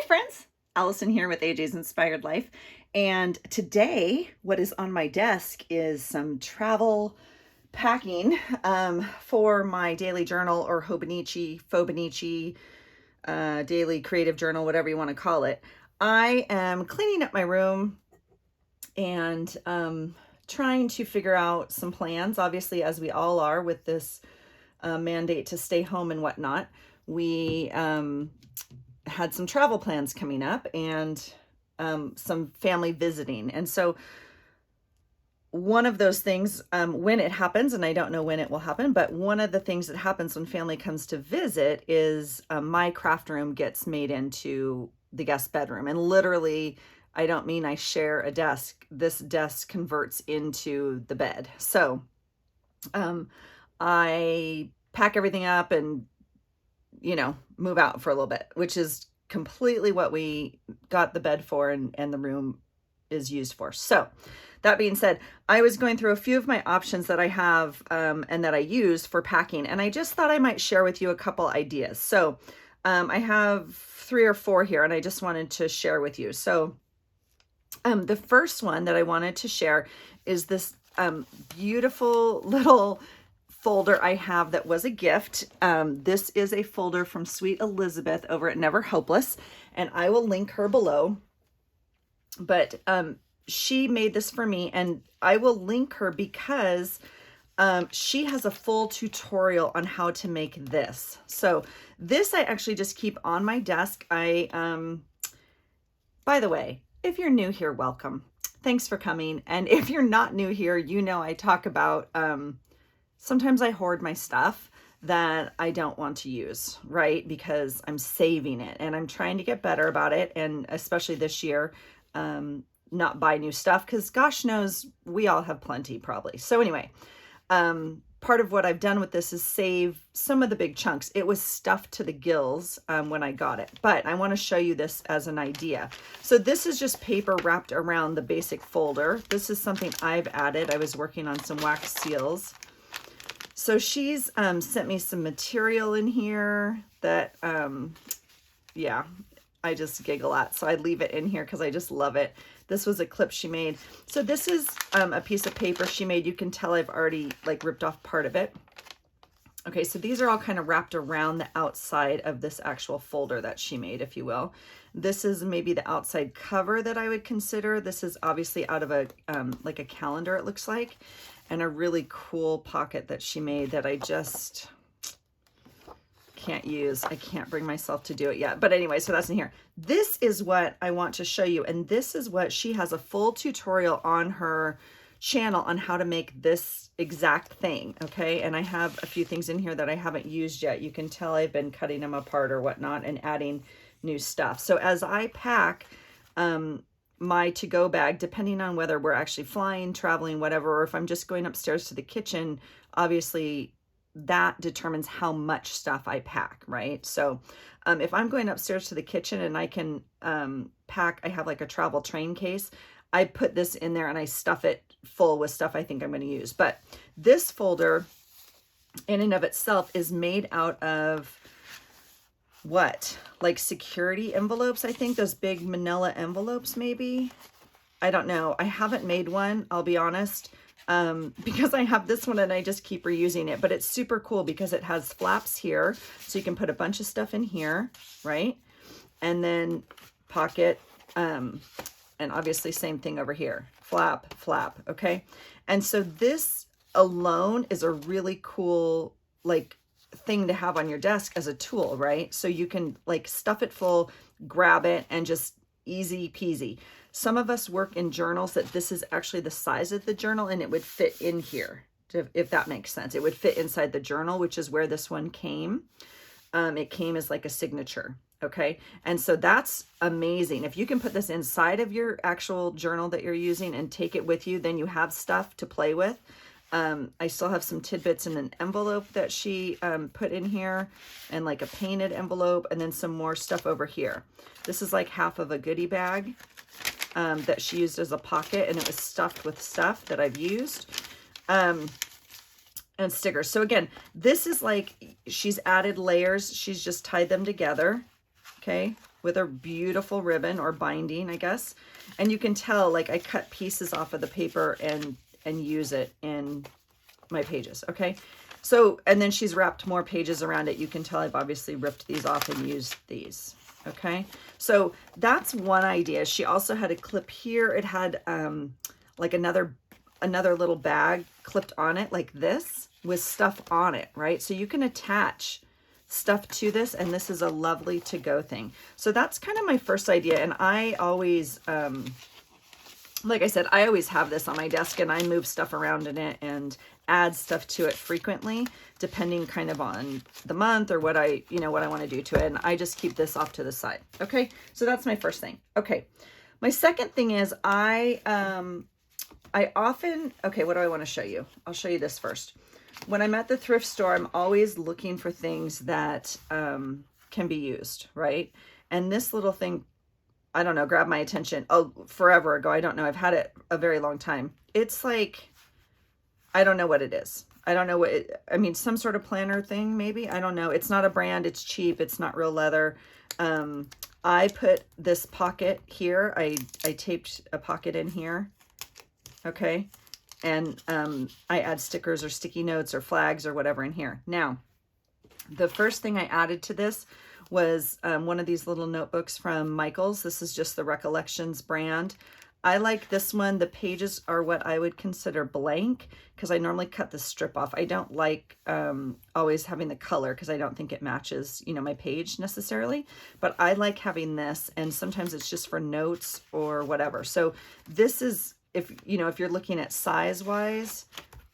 friends, Allison here with AJ's Inspired Life. And today, what is on my desk is some travel packing for my daily journal or Hobonichi, Fobonichi, daily creative journal, whatever you want to call it. I am cleaning up my room and trying to figure out some plans, obviously, as we all are with this mandate to stay home and whatnot. We had some travel plans coming up and some family visiting. And so one of those things, when it happens, and I don't know when it will happen, but one of the things that happens when family comes to visit is my craft room gets made into the guest bedroom. And literally, I don't mean I share a desk. This desk converts into the bed. So I pack everything up and move out for a little bit, which is completely what we got the bed for and the room is used for. So that being said, I was going through a few of my options that I have and that I use for packing, and I just thought I might share with you a couple ideas. So I have 3 or 4 here, and I just wanted to share with you. So the first one that I wanted to share is this beautiful little folder I have that was a gift. This is a folder from Sweet Elizabeth over at Never Hopeless, and I will link her below. But she made this for me, and I will link her because she has a full tutorial on how to make this. So this I actually just keep on my desk. By the way, if you're new here, welcome. Thanks for coming. And if you're not new here, I talk about sometimes I hoard my stuff that I don't want to use, right? Because I'm saving it and I'm trying to get better about it. And especially this year, not buy new stuff because gosh knows we all have plenty probably. So anyway, part of what I've done with this is save some of the big chunks. It was stuffed to the gills when I got it, but I want to show you this as an idea. So this is just paper wrapped around the basic folder. This is something I've added. I was working on some wax seals. So she's sent me some material in here that, yeah, I just giggle at. So I leave it in here because I just love it. This was a clip she made. So this is a piece of paper she made. You can tell I've already ripped off part of it. Okay, so these are all kind of wrapped around the outside of this actual folder that she made, if you will. This is maybe the outside cover that I would consider. This is obviously out of a like a calendar, it looks like. And a really cool pocket that she made that I just can't use. I can't bring myself to do it yet. But anyway, so that's in here. This is what I want to show you. And this is what she has a full tutorial on her channel on how to make this exact thing. Okay. And I have a few things in here that I haven't used yet. You can tell I've been cutting them apart or whatnot and adding new stuff. So as I pack, my to-go bag, depending on whether we're actually flying, traveling, whatever, or if I'm just going upstairs to the kitchen, obviously that determines how much stuff I pack, right? So if I'm going upstairs to the kitchen and I can pack, I have like a travel train case, I put this in there and I stuff it full with stuff I think I'm going to use. But this folder in and of itself is made out of what? Like security envelopes, I think. Those big manila envelopes, maybe. I don't know. I haven't made one, I'll be honest, because I have this one and I just keep reusing it. But it's super cool because it has flaps here. So you can put a bunch of stuff in here, right? And then pocket, and obviously same thing over here. Flap, flap, okay? And so this alone is a really cool, thing to have on your desk as a tool, right? So you can stuff it full, grab it, and just easy peasy. Some of us work in journals that this is actually the size of the journal and it would fit in here, if that makes sense. It would fit inside the journal, which is where this one came. It came as like a signature, okay? And so that's amazing. If you can put this inside of your actual journal that you're using and take it with you, then you have stuff to play with. I still have some tidbits in an envelope that she put in here, and like a painted envelope, and then some more stuff over here. This is like half of a goodie bag that she used as a pocket, and it was stuffed with stuff that I've used. And stickers. So again, this is like she's added layers. She's just tied them together. okay, with a beautiful ribbon or binding, I guess. And you can tell, like, I cut pieces off of the paper and use it in my pages, okay? So, and then she's wrapped more pages around it. You can tell I've obviously ripped these off and used these, okay? So that's one idea. She also had a clip here. It had like another little bag clipped on it like this with stuff on it, right? So you can attach stuff to this, and this is a lovely to-go thing. So that's kind of my first idea, and I always, like I said, I always have this on my desk, and I move stuff around in it and add stuff to it frequently, depending kind of on the month or what I, what I want to do to it. And I just keep this off to the side. Okay. So that's my first thing. Okay. My second thing is I often, okay, what do I want to show you? I'll show you this first. When I'm at the thrift store, I'm always looking for things that can be used, right? And this little thing, I don't know, grabbed my attention. Oh, forever ago. I don't know. I've had it a very long time. It's like, I don't know what it is. I don't know what it, I mean, some sort of planner thing, maybe. I don't know. It's not a brand. It's cheap. It's not real leather. I put this pocket here. I taped a pocket in here. Okay. And I add stickers or sticky notes or flags or whatever in here. Now, the first thing I added to this was one of these little notebooks from Michaels. This is just the Recollections brand. I like this one. The pages are what I would consider blank because I normally cut the strip off. I don't like always having the color because I don't think it matches, my page necessarily. But I like having this, and sometimes it's just for notes or whatever. So this is, if you're looking at size-wise,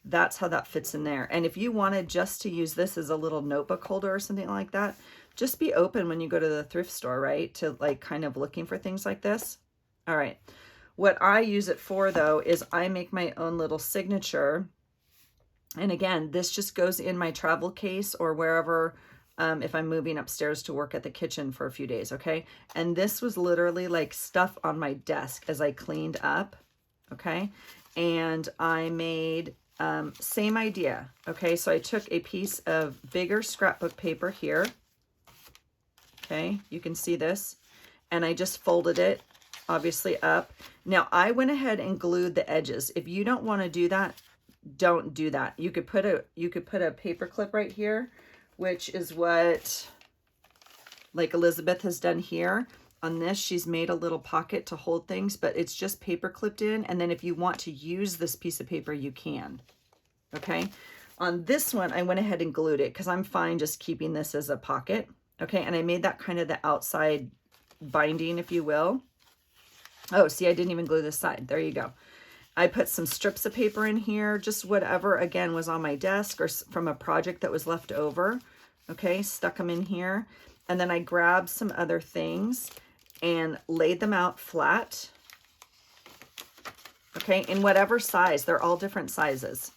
that's how that fits in there. And if you wanted just to use this as a little notebook holder or something like that, just be open when you go to the thrift store, right? To like kind of looking for things like this. All right. What I use it for, though, is I make my own little signature. And again, this just goes in my travel case or wherever, if I'm moving upstairs to work at the kitchen for a few days, okay? And this was literally like stuff on my desk as I cleaned up, okay? And I made, same idea, okay? So I took a piece of bigger scrapbook paper here, okay? You can see this. And I just folded it obviously up. Now I went ahead and glued the edges. If you don't want to do that, don't do that. You could put a paper clip right here, which is what like Elizabeth has done here. On this, she's made a little pocket to hold things, but it's just paper clipped in. And then if you want to use this piece of paper, you can. Okay. On this one, I went ahead and glued it because I'm fine just keeping this as a pocket. Okay. And I made that kind of the outside binding, if you will. Oh, see, I didn't even glue this side. There you go. I put some strips of paper in here, just whatever, again, was on my desk or from a project that was left over. Okay, stuck them in here. And then I grabbed some other things and laid them out flat. Okay, in whatever size. They're all different sizes.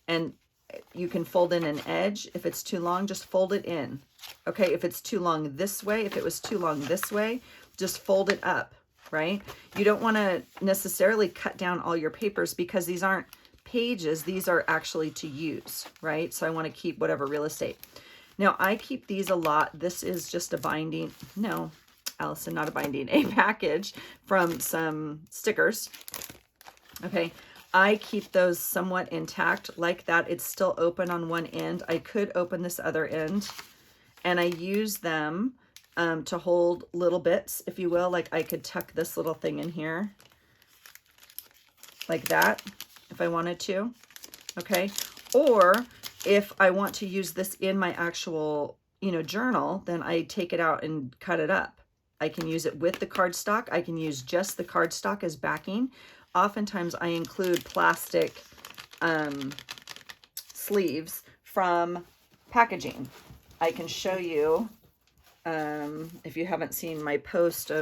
And you can fold in an edge. If it's too long, just fold it in. Okay, if it's too long this way, if it was too long this way, just fold it up. Right? You don't want to necessarily cut down all your papers because these aren't pages. These are actually to use, right? So I want to keep whatever real estate. Now I keep these a lot. This is just a binding. No, Allison, not a binding, a package from some stickers. Okay. I keep those somewhat intact like that. It's still open on one end. I could open this other end and I use them to hold little bits, if you will. Like I could tuck this little thing in here like that if I wanted to, okay? Or if I want to use this in my actual, journal, then I take it out and cut it up. I can use it with the cardstock. I can use just the cardstock as backing. Oftentimes I include plastic sleeves from packaging. I can show you, if you haven't seen my post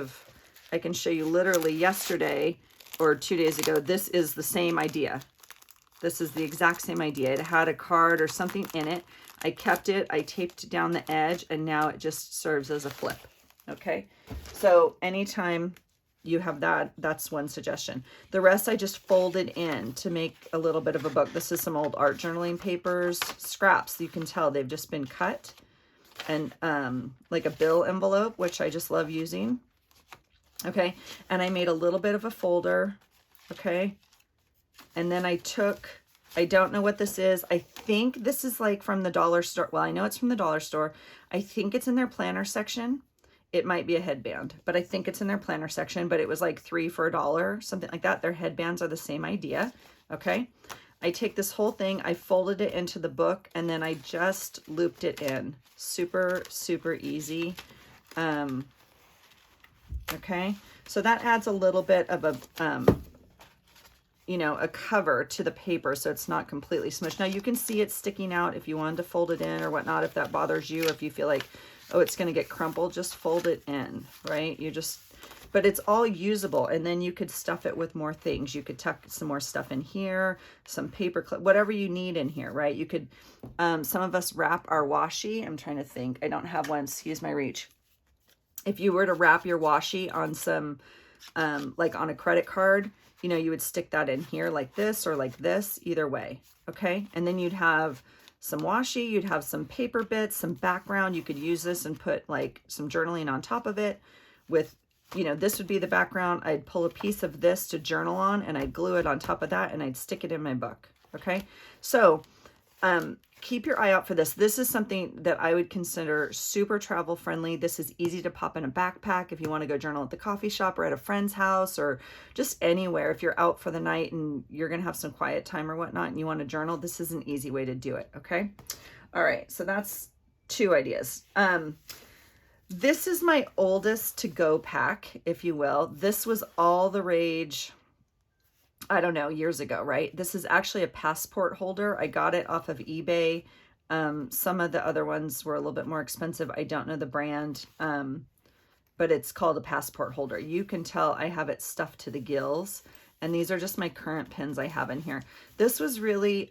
I can show you literally yesterday or 2 days ago. This is the same idea. This is the exact same idea. It had a card or something in it. I kept it, I taped down the edge, and now it just serves as a flip. Okay, so anytime you have that, that's one suggestion. The rest I just folded in to make a little bit of a book. This is some old art journaling papers, scraps. You can tell they've just been cut. and like a bill envelope, which I just love using. Okay, and I made a little bit of a folder. Okay, and then I took, I don't know what this is. I think this is like from the dollar store. Well, I know it's from the dollar store. I think it's in their planner section. It might be a headband, but I think it's in their planner section, but it was like 3 for $1, something like that. Their headbands are the same idea. Okay. I take this whole thing, I folded it into the book, and then I just looped it in. Super, super easy. Okay. So that adds a little bit of a, you know, a cover to the paper so it's not completely smushed. Now you can see it sticking out if you wanted to fold it in or whatnot, if that bothers you, if you feel like, oh, it's going to get crumpled, just fold it in, right? You just, but it's all usable, and then you could stuff it with more things. You could tuck some more stuff in here, some paper clip, whatever you need in here, right? You could, some of us wrap our washi. I'm trying to think. I don't have one. Excuse my reach. If you were to wrap your washi on some, like on a credit card, you know, you would stick that in here like this or like this, either way. Okay. And then you'd have some washi, you'd have some paper bits, some background. You could use this and put like some journaling on top of it with, you know, this would be the background. I'd pull a piece of this to journal on, and I'd glue it on top of that, and I'd stick it in my book. Okay. So, keep your eye out for this. This is something that I would consider super travel friendly. This is easy to pop in a backpack if you want to go journal at the coffee shop or at a friend's house or just anywhere. If you're out for the night and you're going to have some quiet time or whatnot and you want to journal, this is an easy way to do it. Okay. All right. So that's 2 ideas. This is my oldest to go pack, if you will. This was all the rage, I don't know, years ago, right? This is actually a passport holder. I got it off of eBay. Some of the other ones were a little bit more expensive. I don't know the brand, but it's called a passport holder. You can tell I have it stuffed to the gills, and these are just my current pens I have in here. This was really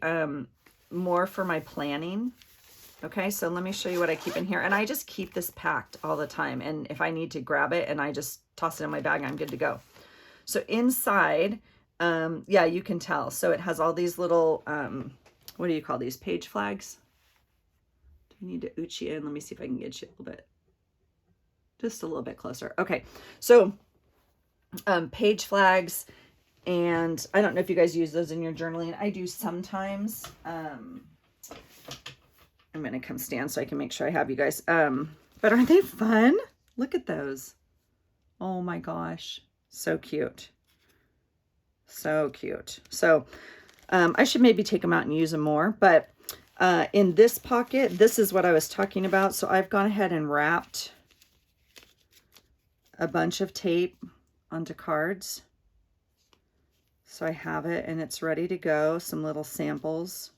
more for my planning. Okay, so let me show you what I keep in here. And I just keep this packed all the time. And if I need to grab it and I just toss it in my bag, I'm good to go. So inside, yeah, you can tell. So it has all these little, what do you call these? Page flags? Do you need to ooch you in? Let me see if I can get you a little bit, just a little bit closer. Okay, so page flags. And I don't know if you guys use those in your journaling. I do sometimes. I'm going to come stand so I can make sure I have you guys. But aren't they fun? Look at those. Oh my gosh. So cute. So cute. So I should maybe take them out and use them more. But in this pocket, this is what I was talking about. So I've gone ahead and wrapped a bunch of tape onto cards. So I have it and it's ready to go. Some little samples.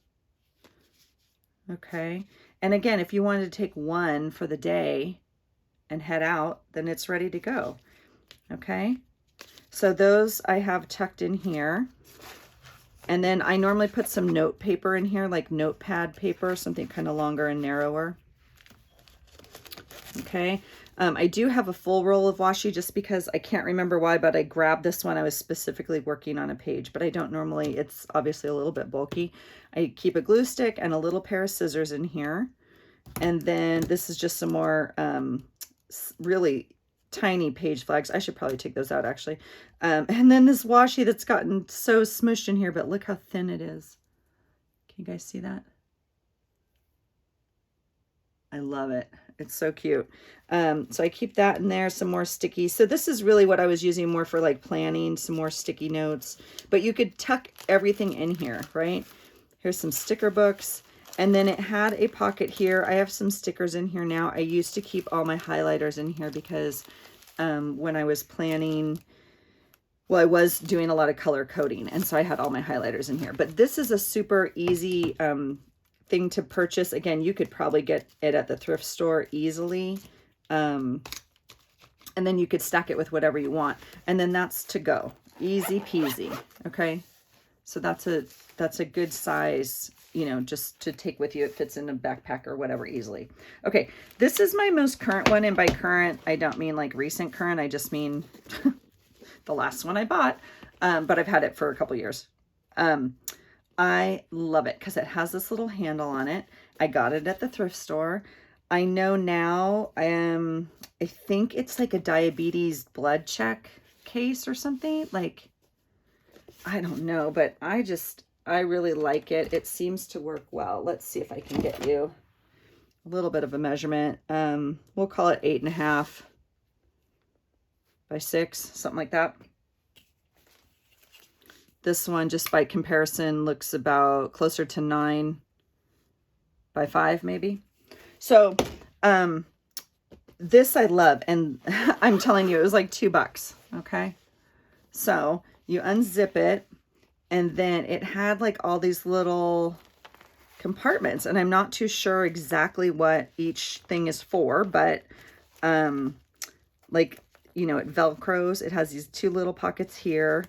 Okay. And again, if you wanted to take one for the day and head out, then it's ready to go. Okay. So those I have tucked in here. And then I normally put some note paper in here, like notepad paper, something kind of longer and narrower. Okay. I do have a full roll of washi just because I can't remember why, but I grabbed this one. I was specifically working on a page, but I don't normally, it's obviously a little bit bulky. I keep a glue stick and a little pair of scissors in here. And then this is just some more really tiny page flags. I should probably take those out actually. And then this washi that's gotten so smushed in here, but look how thin it is. Can you guys see that? I love it. It's so cute. So I keep that in there, some more sticky. So this is really what I was using more for like planning, some more sticky notes, but you could tuck everything in here, right? Here's some sticker books. And then it had a pocket here. I have some stickers in here now. I used to keep all my highlighters in here because when I was planning, well, I was doing a lot of color coding. And so I had all my highlighters in here. But this is a super easy thing to purchase. Again, you could probably get it at the thrift store easily. And then you could stack it with whatever you want. And then that's to go. Easy peasy. Okay. So that's a good size, you know, just to take with you. It fits in a backpack or whatever easily. Okay. This is my most current one. And by current, I don't mean like recent current. I just mean the last one I bought. But I've had it for a couple years. I love it because it has this little handle on it. I got it at the thrift store. I know now, I think it's like a diabetes blood check case or something. Like, I don't know, but I really like it. It seems to work well. Let's see if I can get you a little bit of a measurement. We'll call it 8.5 by 6, something like that. This one, just by comparison, looks about closer to 9 by 5, maybe. So, this I love, and I'm telling you, it was like $2, okay? So, you unzip it, and then it had like all these little compartments, and I'm not too sure exactly what each thing is for, but like, you know, it velcros. It has these 2 little pockets here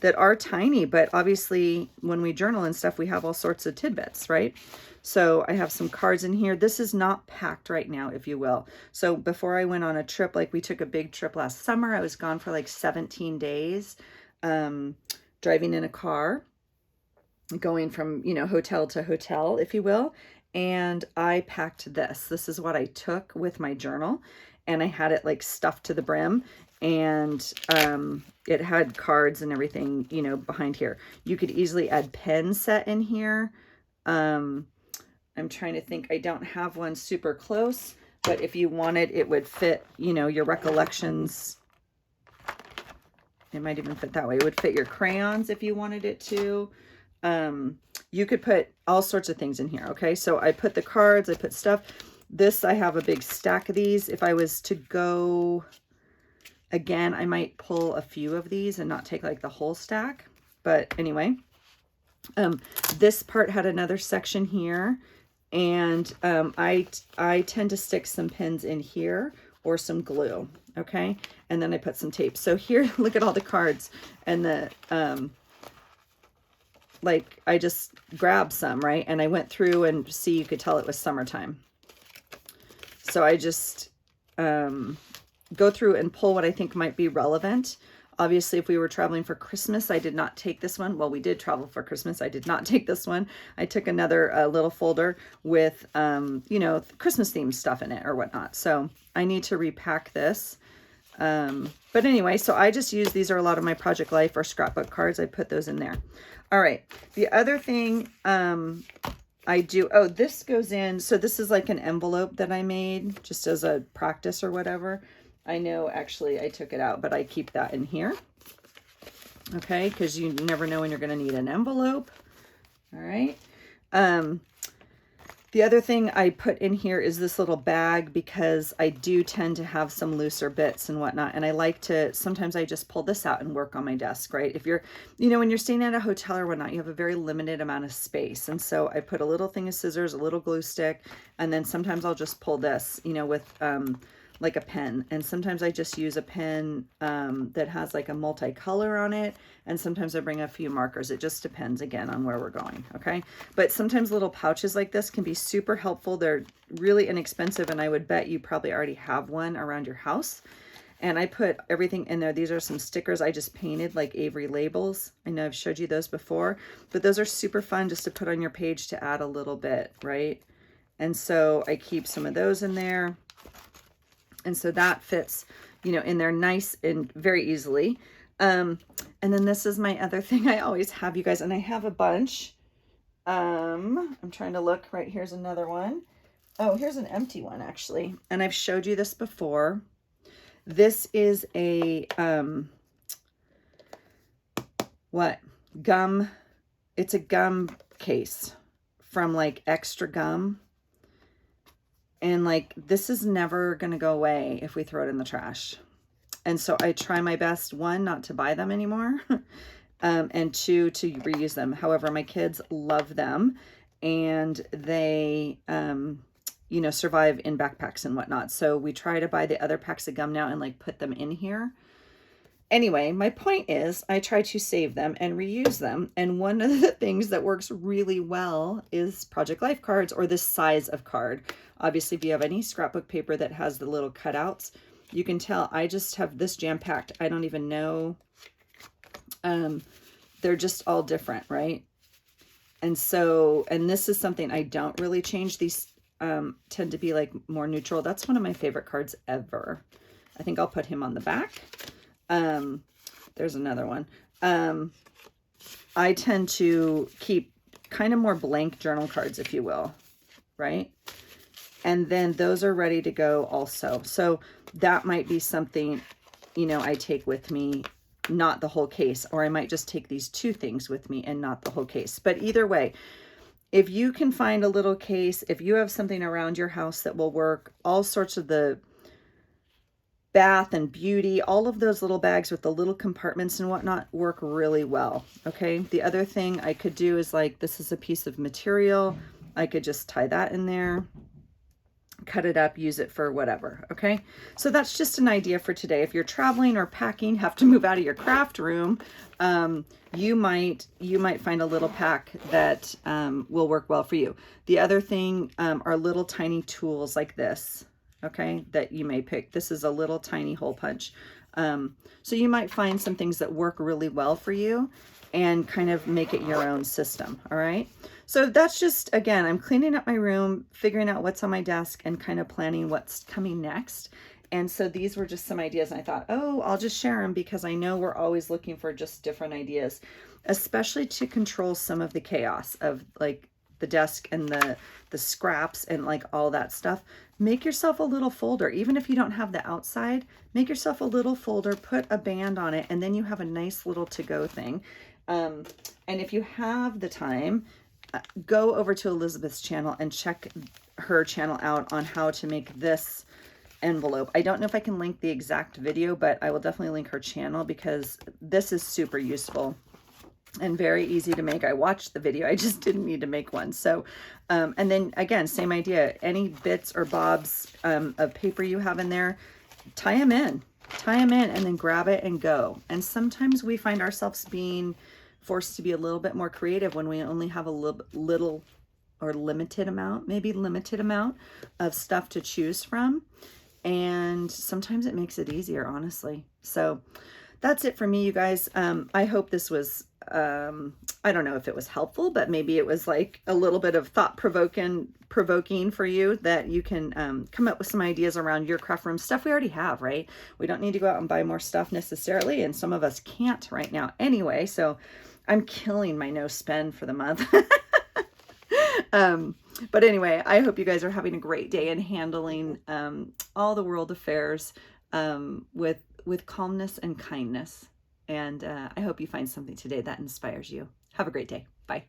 that are tiny, but obviously when we journal and stuff, we have all sorts of tidbits, right? So I have some cards in here. This is not packed right now, if you will. So before I went on a trip, like we took a big trip last summer, I was gone for like 17 days, driving in a car, going from, you know, hotel to hotel, if you will. And I packed this. This is what I took with my journal, and I had it like stuffed to the brim, and it had cards and everything, you know, behind here. You could easily add pen set in here. I'm trying to think. I don't have one super close, but if you wanted, it would fit, you know, your recollections. It might even fit that way. It would fit your crayons if you wanted it to. You could put all sorts of things in here. Okay. So I put the cards, I put stuff. This, I have a big stack of these. If I was to go again, I might pull a few of these and not take like the whole stack. But anyway, this part had another section here, and I tend to stick some pins in here or some glue. Okay. And then I put some tape. So here, look at all the cards, and the, like I just grabbed some, right? And I went through, and see, you could tell it was summertime. So I just go through and pull what I think might be relevant. Obviously, if we were traveling for Christmas, I did not take this one. Well, we did travel for Christmas. I did not take this one. I took another little folder with, you know, Christmas themed stuff in it or whatnot. So I need to repack this. But anyway, so I just use, these are a lot of my Project Life or scrapbook cards. I put those in there. All right. The other thing I do, oh, this goes in. So this is like an envelope that I made just as a practice or whatever. I know actually I took it out, but I keep that in here. Okay. Because you never know when you're going to need an envelope. All right. The other thing I put in here is this little bag, because I do tend to have some looser bits and whatnot. And I like to, sometimes I just pull this out and work on my desk, right? If you're, you know, when you're staying at a hotel or whatnot, you have a very limited amount of space. And so I put a little thing of scissors, a little glue stick, and then sometimes I'll just pull this, you know, with like a pen. And sometimes I just use a pen that has like a multicolor on it. And sometimes I bring a few markers. It just depends, again, on where we're going. Okay. But sometimes little pouches like this can be super helpful. They're really inexpensive, and I would bet you probably already have one around your house. And I put everything in there. These are some stickers I just painted, like Avery labels. I know I've showed you those before, but those are super fun just to put on your page to add a little bit, right? And so I keep some of those in there. And so that fits, you know, in there nice and very easily. And then this is my other thing I always have, you guys, and I have a bunch. I'm trying to look. Right, here's another one. Oh, here's an empty one, actually. And I've showed you this before. This is a, gum. It's a gum case from like Extra Gum. And like, this is never going to go away if we throw it in the trash. And so I try my best, one, not to buy them anymore, and two, to reuse them. However, my kids love them, and they, you know, survive in backpacks and whatnot. So we try to buy the other packs of gum now and like put them in here. Anyway, my point is I try to save them and reuse them. And one of the things that works really well is Project Life cards, or this size of card. Obviously, if you have any scrapbook paper that has the little cutouts, you can tell I just have this jam-packed. I don't even know. They're just all different, right? And so, and this is something I don't really change. These tend to be like more neutral. That's one of my favorite cards ever. I think I'll put him on the back. There's another one. I tend to keep kind of more blank journal cards, if you will, right? And then those are ready to go also. So that might be something, you know, I take with me, not the whole case, or I might just take these 2 things with me and not the whole case. But either way, if you can find a little case, if you have something around your house that will work, all sorts of the bath and beauty, all of those little bags with the little compartments and whatnot work really well. Okay. The other thing I could do is, like, this is a piece of material. I could just tie that in there, cut it up, use it for whatever. Okay. So that's just an idea for today. If you're traveling or packing, have to move out of your craft room, you might find a little pack that will work well for you. The other thing are little tiny tools like this. Okay, that you may pick. This is a little tiny hole punch. So you might find some things that work really well for you and kind of make it your own system. All right. So that's just, again, I'm cleaning up my room, figuring out what's on my desk, and kind of planning what's coming next. And so these were just some ideas. And I thought, oh, I'll just share them because I know we're always looking for just different ideas, especially to control some of the chaos of, like, the desk and the scraps and like all that stuff. Make yourself a little folder. Even if you don't have the outside, make yourself a little folder, put a band on it, and then you have a nice little to-go thing. And if you have the time, go over to Elizabeth's channel and check her channel out on how to make this envelope. I don't know if I can link the exact video, but I will definitely link her channel because this is super useful and very easy to make. I watched the video. I just didn't need to make one. So, and then again, same idea. Any bits or bobs of paper you have in there, tie them in, and then grab it and go. And sometimes we find ourselves being forced to be a little bit more creative when we only have a little or limited amount of stuff to choose from. And sometimes it makes it easier, honestly. So that's it for me, you guys. I hope this was, I don't know if it was helpful, but maybe it was like a little bit of provoking for you, that you can come up with some ideas around your craft room stuff we already have, right? We don't need to go out and buy more stuff necessarily, and some of us can't right now anyway. So I'm killing my no spend for the month. But anyway, I hope you guys are having a great day and handling all the world affairs with calmness and kindness. And I hope you find something today that inspires you. Have a great day. Bye.